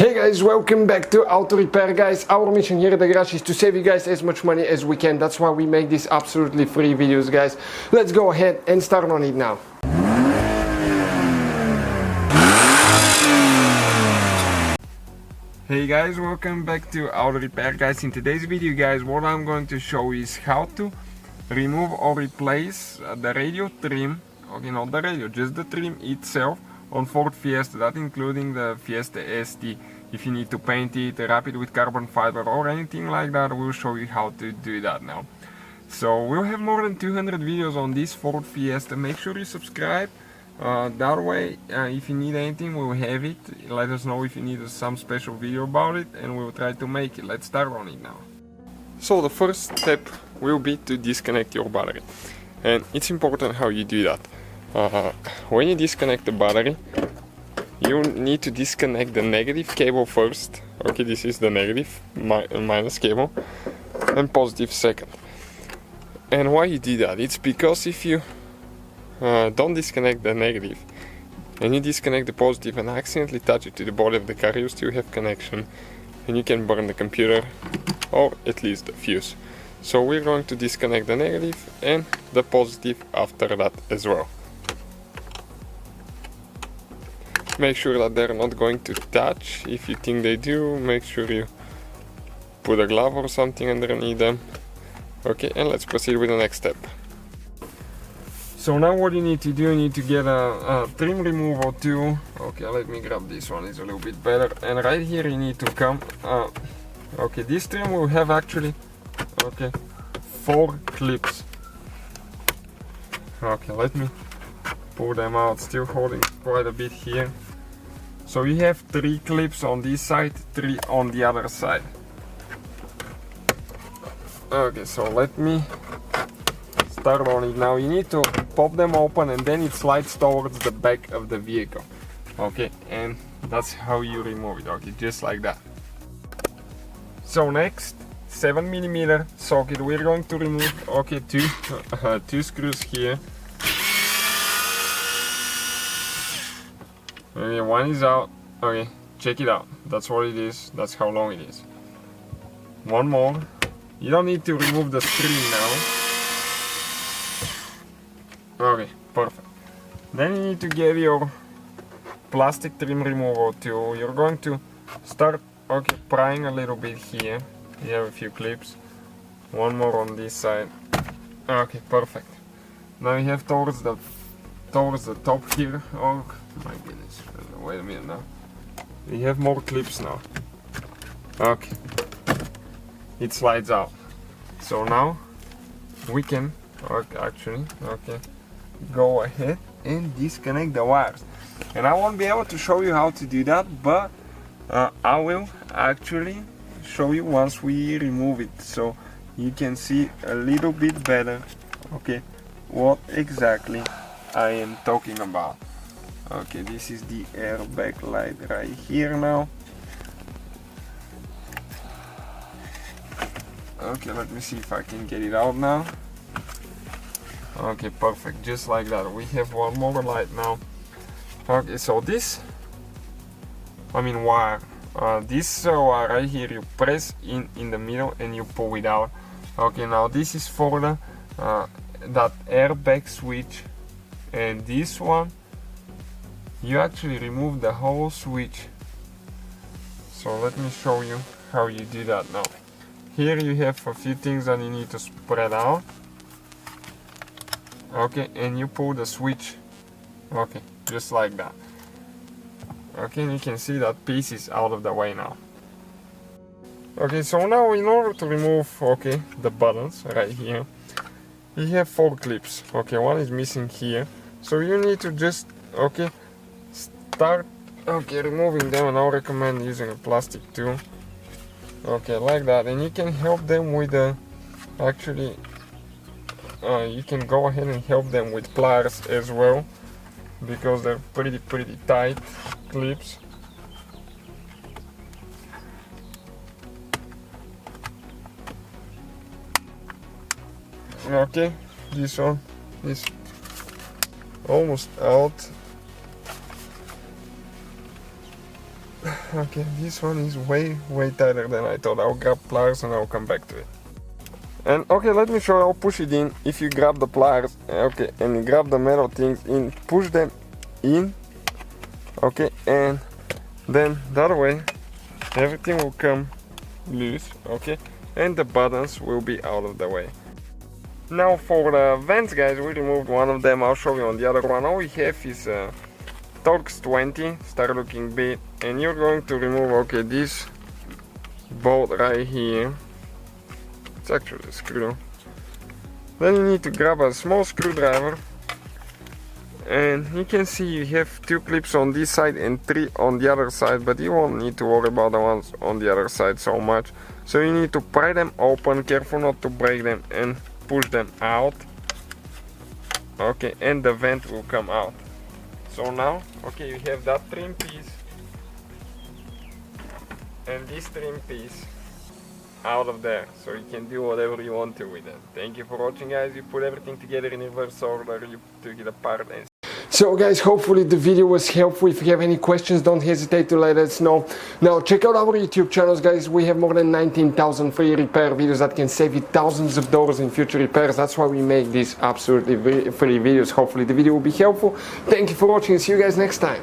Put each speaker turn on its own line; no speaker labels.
Hey guys, welcome back to Auto Repair guys. Our mission here at the garage is to save you guys as much money as we can. That's why we make these absolutely free videos guys. Let's go ahead and start on it now. Hey guys, welcome back to Auto Repair guys. In today's video guys, what I'm going to show is how to remove or replace the radio trim. Okay, not the radio, just the trim itself on Ford Fiesta, that including the Fiesta ST. If you need to paint it, wrap it with carbon fiber or anything like that, we'll show you how to do that now. So we'll have more than 200 videos on this Ford Fiesta. Make sure you subscribe. That way, if you need anything, we'll have it. Let us know if you need some special video about it and we'll try to make it. Let's start on it now. So the first step will be to disconnect your battery. And it's important how you do that. When you disconnect the battery, you need to disconnect the negative cable first. Okay, this is the negative minus cable, and positive second. And why you do that? It's because if you don't disconnect the negative and you disconnect the positive and accidentally touch it to the body of the car, you still have connection and you can burn the computer or at least the fuse. So we're going to disconnect the negative and the positive after that as well. Make sure that they're not going to touch. If you think they do, make sure you put a glove or something underneath them. Okay, and let's proceed with the next step. So now what you need to do, you need to get a trim removal tool. Okay, let me grab this one, it's a little bit better. And right here you need to come, okay, this trim will have actually, okay, 4 clips. Okay, let me pull them out, still holding quite a bit here. So you have 3 clips on this side, 3 on the other side. Okay, so let me start on it now. You need to pop them open and then it slides towards the back of the vehicle. Okay, and that's how you remove it. Okay, just like that. So next, 7mm socket. We're going to remove, okay, two screws here. Okay, one is out. Okay, check it out. That's what it is. That's how long it is. One more. You don't need to remove the screen now. Okay, perfect. Then you need to get your plastic trim removal tool. You're going to start, okay, prying a little bit here. You have a few clips. One more on this side. Okay, perfect. Now you have towards the top here. Oh my goodness, wait a minute now. We have more clips now. Okay, it slides out. So now we can actually, okay, go ahead and disconnect the wires. And I won't be able to show you how to do that, but I will actually show you once we remove it, so you can see a little bit better, okay, what exactly I am talking about. Okay, this is the airbag light right here now. Okay, let me see if I can get it out now. Okay, perfect, just like that. We have one more light now. Okay, so this, wire. This wire right here, you press in the middle and you pull it out. Okay, now this is for the that airbag switch, and this one you actually remove the whole switch. So let me show you how you do that now. Here you have a few things that you need to spread out. Okay, and you pull the switch. Okay, just like that. Okay, and you can see that piece is out of the way now. Okay, so now in order to remove, okay, the buttons right here, you have 4 clips. Okay, one is missing here. So you need to just, okay, start, okay, removing them, and I'll recommend using a plastic tool. Okay, like that, and you can help them with the, actually, you can go ahead and help them with pliers as well, because they're pretty tight clips. Okay, this one is almost out. Okay, this one is way tighter than I thought. I'll grab pliers and I'll come back to it. And okay, let me show you. I'll push it in. If you grab the pliers, okay, and you grab the metal things in, push them in, okay, and then that way everything will come loose, okay, and the buttons will be out of the way. Now for the vents, guys, we removed one of them. I'll show you on the other one. All we have is Torx 20 star looking bit, and you're going to remove, okay, this bolt right here. It's actually a screw. Then you need to grab a small screwdriver, and you can see you have 2 clips on this side and 3 on the other side, but you won't need to worry about the ones on the other side so much. So you need to pry them open, careful not to break them, and push them out. Okay, and the vent will come out. So now, okay, you have that trim piece and this trim piece out of there, so you can do whatever you want to with them. Thank you for watching, guys. You put everything together in reverse order, you took it apart and so guys, hopefully the video was helpful. If you have any questions, don't hesitate to let us know. Now check out our YouTube channels, guys. We have more than 19,000 free repair videos that can save you thousands of dollars in future repairs. That's why we make these absolutely free videos. Hopefully the video will be helpful. Thank you for watching. See you guys next time.